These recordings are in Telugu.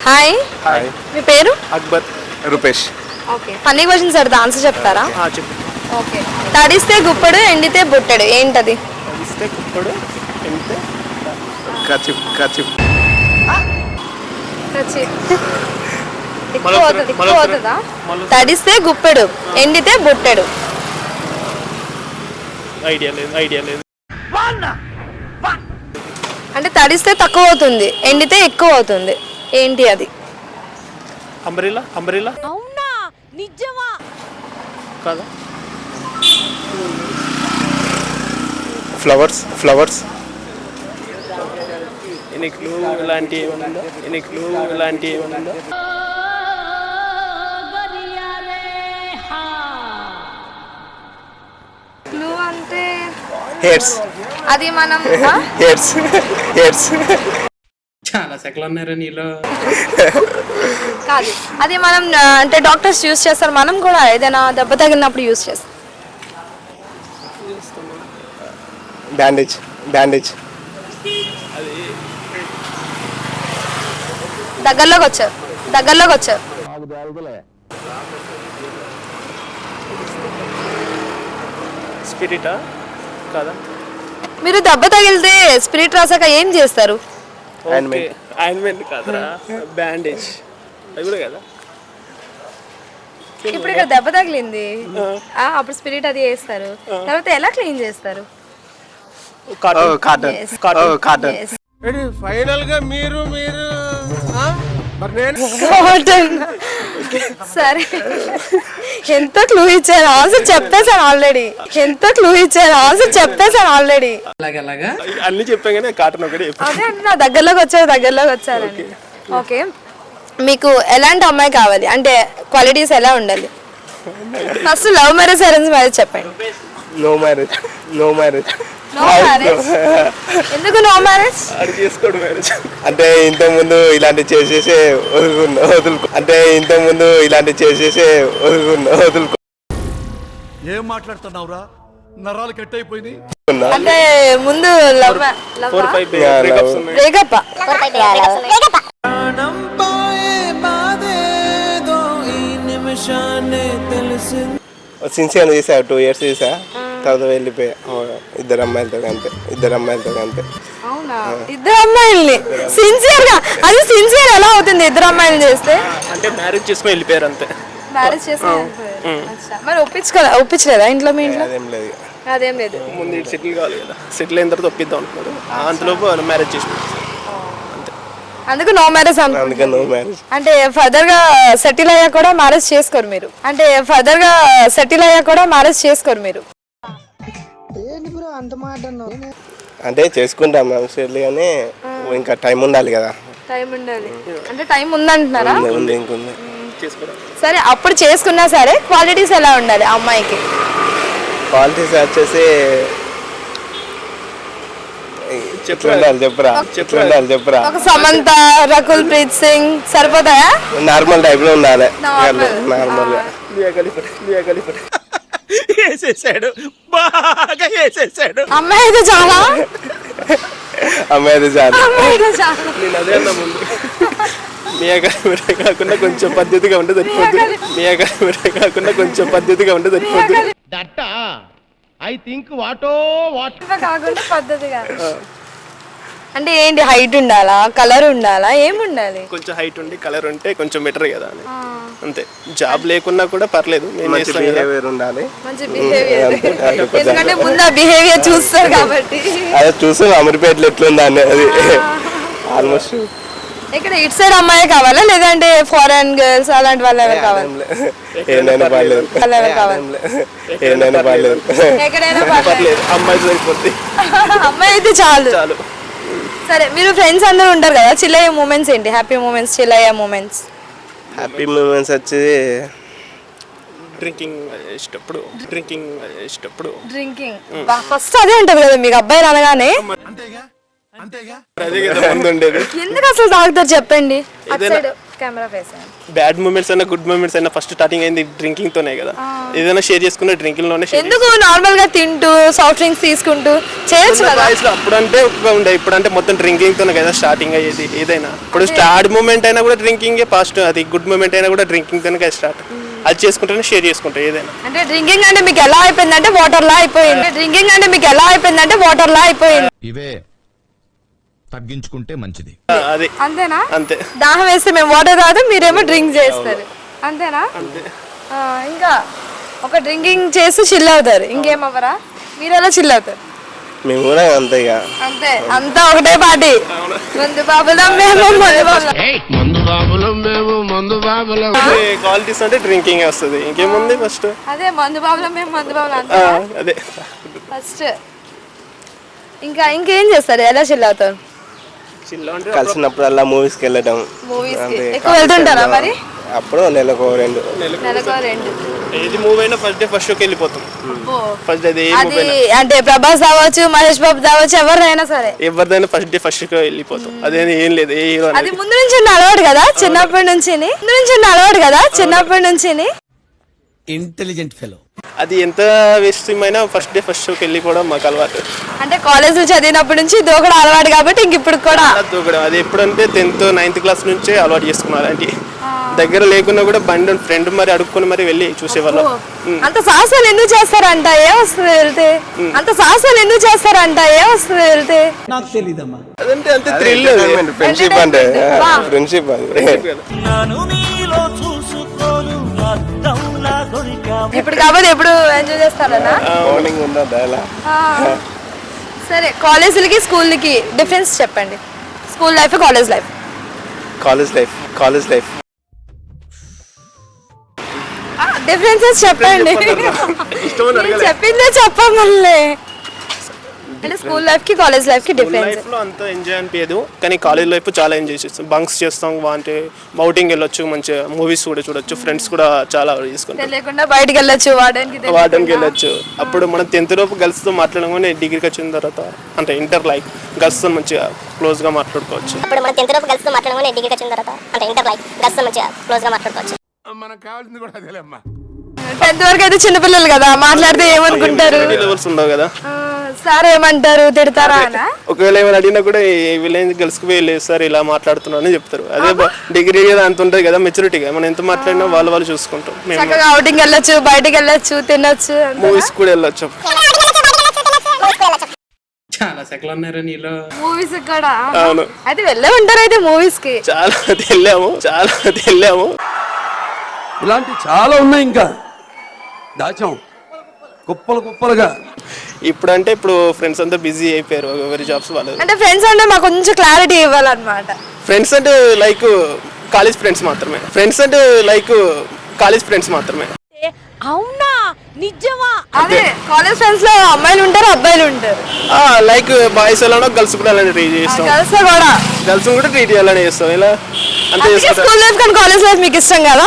హాయ్. హాయ్. మీ పేరు? Akbar. Rupesh. Okay. Funny questions అడుగుతా, ఆన్సర్ చెప్తారా? చెప్పు. ఓకే. తడిస్తే గుప్పడు, ఎండితే బుట్టెడు, ఏంటది? తడిస్తే కుప్పడు, ఎండితే కచిప్. కచిప్. ఎక్కువ అవుతుందా? తడిస్తే గుప్పెడు, ఎండితే బుట్టెడు. ఐడియా లేదు. అంటే తడిస్తే తక్కువ అవుతుంది, ఎండితే ఎక్కువ అవుతుంది, ఏంటి అది? అంబ్రెల్లా. అవునా నిజమా? కాదా? ఫ్లవర్స్. ఎనిక్లు ఇలాంటి ఏమన్నా క్లూ అంటే హెయిర్స్. అది మనం హెయిర్స్. చాలా సెకలు ఉన్నారా నీలో? కాదు, అది మనం అంటే డాక్టర్స్ యూస్ చేస్తారు, మనం కూడా ఏదైనా దెబ్బ తగిలినప్పుడు యూస్ చేస్తాం. బ్యాండేజ్. దగ్గరలోకి వచ్చారు. స్పిరిటా? కాదా? మీరు దెబ్బ తగిలితే స్పిరిట్ రాసాక ఏం చేస్తారు? ఆయింట్మెంట్ కాదురా, బ్యాండేజ్. అది కూడా కదా. ఇప్పుడు ఇక్కడ దెబ్బ తగిలింది, అప్పుడు స్పిరిట్ అది వేస్తారు, తర్వాత ఎలా క్లీన్ చేస్తారు? కాటన్. ఫైనల్ గా మీరు సరే, ఎంత క్లూ ఇచ్చారు, ఆన్సర్ చెప్పేశాను ఆల్రెడీ. అలాగా అన్ని చెప్పాం కానీ కాటన్ ఒకటి చెప్పాను. అదే అంటే నా దగ్గరలోకి వచ్చారండి. ఓకే, మీకు ఎలాంటి అమ్మాయి కావాలి, అంటే క్వాలిటీస్ ఎలా ఉండాలి? First love marriage, arrange marriage చెప్పండి. No marriage. ఎందుకు నో మ్యారేజ్? అది చేసుకోడు మ్యారేజ్. అంటే ఇంతకు ముందు ఇలాంటి చేసేసే వదులుకో. ఏం మాట్లాడుతున్నావురా? నరాలు కట్ అయిపోయింది. అంటే ముందు లవ్ 4-5 బ్రేకప్స్ ఉన్నాయి. బ్రేకప్. సిన్సియర్ చేసా, 2 years చేసా, తర్వాత వెళ్ళిపోయా. ఇద్దరు అమ్మాయిలతో అంతే. అవునా? ఇద్దరు అమ్మాయిల్ని సిన్సియర్ గా? అది సిన్సియర్ ఎలా అవుతుంది ఇద్దరు అమ్మాయిలు చేస్తే? అంటే మ్యారేజ్ చేసుకుని వెళ్ళిపోయారు అంతే. మ్యారేజ్ చేసుకుని మరి ఒప్పించలేదా ఇంట్లో? మీ ఇంట్లో అదేం లేదు. ముందు సెటిల్ కావాలి కదా, సెటిల్ అయిన తర్వాత ఒప్పిద్దాం అనుకున్నారు, అంతలోపు మ్యారేజ్ చేసుకున్నారు. అందుకు నో మ్యారేజ్. అంటే ఫర్దర్ గా సెటిల్ అయ్యా కూడా మ్యారేజ్ చేసుకోరు మీరు? అంటే చేసుకుంటాం మ్యామ్, కానీ ఇంకా టైం ఉండాలి కదా. అంటే టైం ఉందంటున్నారా? ఇంకొంది. సరే, అప్పుడు చేసుకున్నా సరే క్వాలిటీస్ ఎలా ఉండాలి అమ్మాయికి? క్వాలిటీస్ వచ్చేసి చెప్పురా. ఒక సమంత, రకుల్ ప్రీత్ సింగ్ సరిపోతాయా? నార్మల్ టైప్ లో ఉండాలి. బాగా వేసేసాడు. అమ్మాయి అయితే చాలా. అమ్మాయి చాలు. నేను అదే అన్నా ముందు. మియాగా కాకుండా కొంచెం పద్ధతిగా ఉంటే సరిపోద్ది. దట్ ఐ థింక్ వాటో కాకుండా పద్ధతిగా అంటే ఏంటి? హైట్ ఉండాలా, కలర్ ఉండాలా, ఏముండాలి? కొంచెం హైట్ ఉండి కలర్ ఉంటే కొంచెం బెటర్ కదా అని. అంతే. జాబ్ లేకున్నా కూడా పర్లేదు, మంచి బిహేవియర్ ఉండాలి. ఎందుకంటే ముందు ఆ బిహేవియర్ చూస్తారు కాబట్టి. అదే చూసాం అమీర్పేటలో ఎట్లుందా అనేది. ఆల్మోస్ట్ ఇక్కడ ఇటు సైడ్ అమ్మాయి కావాలా, లేదంటే ఫారెన్ గర్ల్స్ అలాంటి వాళ్ళు ఎవరు కావాలి? ఏదైనా పర్లేదు. ఎక్కడైనా పర్లేదు, అమ్మాయి సరిపోద్ది. అమ్మాయి అయితే చాలు. సరే, మీరు ఫ్రెండ్స్ అందరూ ఉంటారు కదా, చిల్ అయ్యే మూమెంట్స్ ఏంటి? హ్యాపీ మూమెంట్స్, చిల్ అయ్యే మూమెంట్స్. హ్యాపీ మూమెంట్స్ వచ్చి డ్రింకింగ్ ఇష్టప్పుడు. ఫస్ట్ అదే ఉంటుంది కదా మీకు, అబ్బాయిలు అనగానే. అదే కదా ముందు ఉండేది. ఎందుకు అసలు తాగుతారు చెప్పండి. కెమెరా ఫేస్ బ్యాడ్ మూమెంట్స్ అయినా గుడ్ మూమెంట్స్ అయినా ఫస్ట్ స్టార్టింగ్ అయింది డ్రింకింగ్ తోనే కదా. ఏదైనా షేర్ చేసుకున్న డ్రింకింగ్ లోనే share ఎందుకు నార్మల్ గా తింటూ సాఫ్ట్ డ్రింక్స్ తీసుకుంటూ చేయొచ్చు కదా. వయసులో అప్పుడంటే ఉండే, ఇప్పుడంటే మొత్తం డ్రింకింగ్ తోనే కదా స్టార్టింగ్ అయ్యేది ఏదైనా. ఇప్పుడు స్టార్ట్ మూమెంట్ అయినా కూడా డ్రింకింగ్ ఫస్ట్, అది గుడ్ మూమెంట్ అయినా కూడా డ్రింకింగ్ తోనే కదా స్టార్ట్. అది చేసుకుంటేనే షేర్ చేసుకుంటారు ఏదైనా. అంటే డ్రింకింగ్ అంటే మీకు ఎలా అయిపోయిందంటే వాటర్ లా అయిపోయింది. డ్రింకింగ్ అంటే మీకు ఎలా అయిపోయిందంటే వాటర్ లా అయిపోయింది. ఇవే తగ్గించుకుంటే మంచిది. అది అంతేనా? అంతే. దాహం వేస్తే మేము వాటర్ తాగుతాం, మీరేమో డ్రింక్ చేస్తారు. అంతేనా? ఇంకా ఒక డ్రింకింగ్ చేసి చిల్ అవుతారు, ఇంకేమవ్వరా? మీరు ఎలా చిల్ అవుతారు? మేము కూడా అంతే ఇక. అంతే, అంతా ఒకటే పార్టీ. మందు బాబులం మేము, మందు బాబులం. క్వాలిటీస్ అంటే డ్రింకింగ్ వస్తుంది, ఇంకేముంది ఫస్ట్. అదే మందు బాబులం మేము, మందు బాబులం అంతే అదే ఫస్ట్. ఇంకా ఇంకేం చేస్తారు? ఎలా చిల్ అవుతారు? కలిసినప్పుడు అలా మూవీస్కి వెళ్ళడం. మూవీస్ ఎక్కువ వెళ్తుంటారా మరి? అప్పుడు నెలకు రెండు. ఏది మూవీ అయినా ఫస్ట్ డే ఫస్ట్ షోకి వెళ్ళిపోతాం. ఫస్ట్ డే అది అంటే ప్రభాస్ అవ్వచ్చు, మహేష్ బాబు అవ్వచ్చు, ఎవరైనా సరే ఎవరిదైనా ఫస్ట్ డే ఫస్ట్ షోకి వెళ్ళిపోతాం. అదేది ఏం లేదు ఏ హీరో. అది ముందు నుంచి ఉన్న అలవాటు కదా చిన్నప్పటి నుంచి. చిన్నప్పటి నుంచి ఇంటెలిజెంట్ ఫెలో. అది ఎంత వేస్ట్ అయినా ఫస్ట్ డే ఫస్ట్ షోకి వెళ్ళిపోవడం మాకు అలవాటు. అంటే కాలేజ్ చదివినప్పటి నుంచి దూకడం అలవాటు కాబట్టి ఇంక ఇప్పుడు కూడా దూకడం. అది ఎప్పుడంటే 10th 9th క్లాస్ నుంచే అలవాటు చేసుకున్నారు. అంటే దగ్గర లేకున్నా కూడా బండి ఫ్రెండ్ మరి అడుక్కొని మరి వెళ్ళి చూసేవాళ్ళం. అంత సాహసాలు ఎందుకు చేస్తారంట? ఏ వస్తుంది వెళ్తే? అంత సాహసాలు ఎందుకు చేస్తారంట? ఏ వస్తుంది వెళ్తే? నాకు తెలీదమ్మా. అదంటే అంతే థ్రిల్. ఫ్రెండ్షిప్ అంటే ఫ్రెండ్షిప్ ఇప్పుడు కాబట్టి ఎప్పుడు ఎంజాయ్ చేస్తారన్నా? మార్నింగ్ ఉందా. సరే, కాలేజీలకి స్కూల్కి డిఫరెన్స్ చెప్పండి. School life, college life. College life differences చెప్పండి. చెప్పిందే చెప్పమల్లే. అంటే స్కూల్ లైఫ్ కి కాలేజ్ లైఫ్ కి డిఫరెన్స్. లైఫ్ లో అంత ఎంజాయ్ అనిపించదు, కానీ కాలేజ్ లైఫ్ చాలా ఎంజాయ్ చేస్తాం. బంక్స్ చేస్తాం, అంటే అవుటింగ్ వెళ్ళొచ్చు, మంచిగా మూవీస్ కూడా చూడొచ్చు, ఫ్రెండ్స్ కూడా చాలా చేసుకుంటాం. తెలియకుండా బయటికి వెళ్ళొచ్చు, వార్డెన్కి వెళ్ళొచ్చు. అప్పుడు మనం 10th లోపు గర్ల్స్ తో మాట్లాడగానే డిగ్రీకి వచ్చిన తర్వాత అంటే ఇంటర్ లైఫ్ గర్ల్స్ తో మంచిగా క్లోజ్ గా మాట్లాడుకోవచ్చు. మనకు కావాల్సింది కూడా అదేలేమ్మా. 10th వరకు అయితే చిన్నపిల్లలు కదా, మాట్లాడితే ఏమనుకుంటారు? లెవెల్స్ ఉండవు కదా, సార్ ఏమంటారు, తిడతారా అనా? ఒకవేళ ఏమైనా అడిగినా కూడా విలేజ్ గర్ల్స్ కి వెళ్ళలేదు సార్ ఇలా మాట్లాడుతున్నాను అని చెప్తారు. అదే డిగ్రీ కదా అంత ఉంటుంది కదా మెచ్యూరిటీగా, మనం ఎంత మాట్లాడినా వాళ్ళు చూసుకుంటాం. చక్కగా అవుటింగ్ వెళ్ళొచ్చు, బయటికి వెళ్ళొచ్చు, తినొచ్చు, మూవీస్ కూడా వెళ్ళొచ్చు. చాలా సెకలు ఉన్నారా నీలో? మూవీస్ కూడా. అవును, అయితే వెళ్ళే ఉంటారు అయితే మూవీస్ కి. చాలా వెళ్ళాము. ఇలాంటి చాలా ఉన్నాయి, ఇంకా దాచాం కుప్పలుగా. ఇప్పుడు ఫ్రెండ్స్ అంతా బిజీ అయిపోయారు, ఎవరి జాబ్స్ వాళ్ళు. అంటే ఫ్రెండ్స్ అంటే మాకు కొంచెం క్లారిటీ ఇవ్వాలన్నమాట. ఫ్రెండ్స్ అంటే లైక్ కాలేజ్ ఫ్రెండ్స్ మాత్రమే. అవునా నిజమా? అదే కాలేజ్ ఫ్రెండ్స్ లో అమ్మాయిలు ఉంటారు, అబ్బాయిలు ఉంటారు. లైక్ బాయ్స్ ఎలానో గర్ల్స్ కూడా అలానే ట్రీట్ చేస్తాం. గర్ల్స్ కూడా ట్రీట్ చేయాలని చేస్తాం. ఇలా అంతే. స్కూల్ లైఫ్ కానీ కాలేజ్ లైఫ్ మీకు ఇష్టం కదా?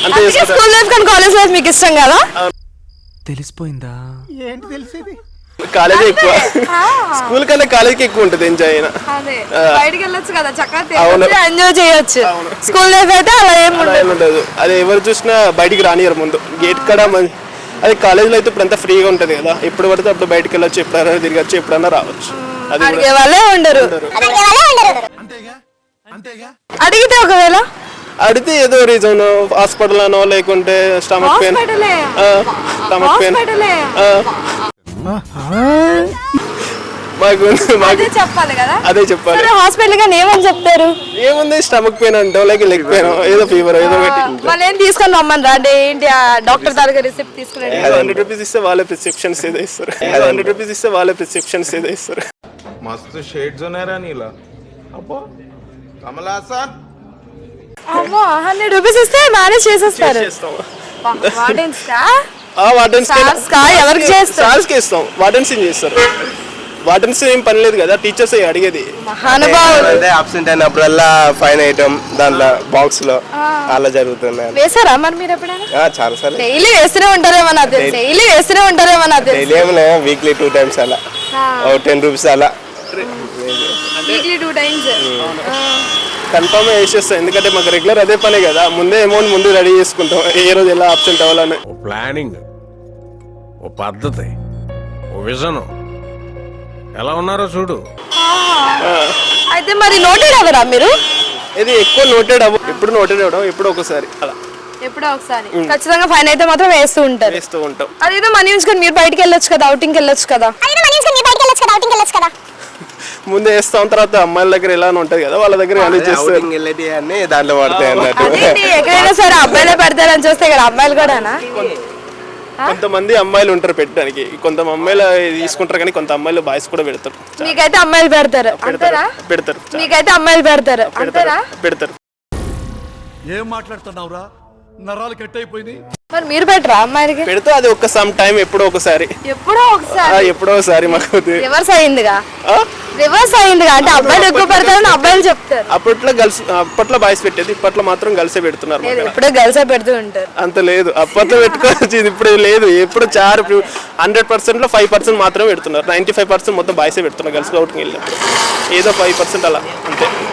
అంతే. స్కూల్ లైఫ్ కానీ కాలేజ్ లైఫ్ మీకు ఇష్టం కదా? తెలిసిపోయిందా? ఏంటి తెలిసేది? కాలేజ్ ఎక్కువ, స్కూల్ కన్నా కాలేజ్కి ఎక్కువ ఉంటుంది ఎంజాయ్ అయినా. బయటికి వెళ్ళొచ్చు కదా, చక్కగా ఎంజాయ్ చేయొచ్చు. స్కూల్ లైఫ్ అయితే అలా ఏమి ఉండదు. అది ఎవరు చూసినా బయటికి రానియరు ముందు గేట్ కాడ. అది కాలేజ్లో అయితే ఇప్పుడు అంతా ఫ్రీగా ఉంటుంది కదా, ఎప్పుడు పడితే అప్పుడు బయటకు వెళ్ళొచ్చు, ఎప్పుడైనా తిరగచ్చు, ఎప్పుడైనా రావచ్చు. అడిగే వాళ్ళే ఉండరు. అడిగితే ఒకవేళ అడిగితే ఏదో రీజన్ హాస్పిటల్ అనో లేకుంటే స్టమక్ పెయిన్. చెప్పాలి కదా, అదే చెప్పాలి. హాస్పిటల్ గా ఏమని చెప్తారు? ఏముంది స్టమక్ పెయిన్ అంటో లైక్ లెగ్ పెయిన్, ఏదో ఫీవర్ ఏదో వాళ్ళు ఏం తీసుకొని రమ్మని రండి. ఏంటి డాక్టర్ దగ్గర రిసిప్ట్ తీసుకుని 100 రూపీస్ ఇస్తే వాళ్ళే ప్రిస్క్రిప్షన్స్ ఏదో ఇస్తారు. 100 రూపీస్ ఇస్తే వాళ్ళే ప్రిస్క్రిప్షన్స్ ఏదో ఇస్తారు. మస్తు షేడ్స్ ఉన్నారా నీలా? అబ్బో కమలాసన్. అమ్మో 100 రూపీస్ ఇస్తే మేనేజ్ చేసేస్తారు. ఎవరికి చేస్తారు? ఇస్తాం. వార్డెన్స్ ఏం చేస్తారు? వార్డెన్స్ ఏం పని లేదు కదా, టీచర్స్ అడిగేది. అంటే అబ్సెంట్ అయినప్పుడల్లా ఫైన్ వేయటం దాంట్లో బాక్స్ లో అలా జరుగుతుంది. వేసారా మరి మీరు ఎప్పుడైనా? చాలా సార్లు. డైలీ వేస్తూనే ఉంటారేమో నాకు తెలిసి. వీక్లీ 2 times అలా 10 రూపీస్ అలా. Weekly 2 times. కన్ఫర్మ్ వేసేస్తాం, ఎందుకంటే మాకు రెగ్యులర్ అదే పనే కదా. ముందే అమౌంట్ ముందు రెడీ చేసుకుంటాం, ఏ రోజు ఎలా అబ్సెంట్ అవ్వాలని. ఓ ప్లానింగ్, ఓ పద్ధతి, ఓ విజన్ ఎలా ఉన్నారో చూడు. అయితే మరి నోటెడ్ అవరా మీరు? ఇది ఎక్కువ నోటెడ్ ఎప్పుడు నోటెడ్ అవ్వడం, ఎప్పుడు ఒకసారి అలా ఎప్పుడో ఒకసారి ఖచ్చితంగా ఫైన్ అయితే మాత్రం వేస్తూ ఉంటారు. వేస్తూ ఉంటాం. అదేదో మనీ ఉంచుకొని మీరు బయటికి వెళ్ళొచ్చు కదా, అవుటింగ్కి వెళ్ళొచ్చు కదా. ముందే వేస్తాం, తర్వాత అమ్మాయిల దగ్గర ఎలా ఉంటది కదా, వాళ్ళ దగ్గర అన్ని చేస్తారు, దాంట్లో పడతాయి అన్నట్టు. అదేంటి ఎక్కడైనా సరే అబ్బాయిలే పెడతారని చూస్తే ఇక్కడ అమ్మాయిలు కూడానా? కొంతమంది అమ్మాయిలు ఉంటారు పెట్టడానికి, కొంత అమ్మాయిలు తీసుకుంటారు, కానీ కొంత అమ్మాయిలు బాయ్స్ కూడా పెడతారు. మీకైతే అమ్మాయిలు పెడతారు అంటారా? పెడతారు. మీకైతే అమ్మాయిలు పెడతారు అంటారా? పెడతారు. ఏం మాట్లాడుతున్నావురా, నరాలు కట్ అయిపోయింది. మరి మీరు పెట్టరా అమ్మాయిలకి? పెడితే అది ఒక సమ్ టైం, ఎప్పుడో ఒకసారి. ఎప్పుడో ఒకసారి. ఎప్పుడో ఒకసారి మాకు రివర్స్ అయిందిగా. రివర్స్ అయిందిగా, అంటే అబ్బాయిలు ఎక్కువ పెడతారని అబ్బాయిలు చెప్తారు. అప్పట్లో బాయ్స్ పెట్టేది, ఇప్పట్లో మాత్రం గర్ల్సే పెడుతున్నారు. ఎప్పుడో గర్ల్సే పెడుతూ ఉంటారు. అంత లేదు, అప్పట్లో పెట్టుకోవచ్చు, ఇప్పుడు లేదు. ఎప్పుడు 100%లో 5% మాత్రమే పెడుతున్నారు. 95% మొత్తం బాయ్సే పెడుతున్నారు. గర్ల్స్ అవుట్కి వెళ్ళినప్పుడు ఏదో 5% అలా అంతే.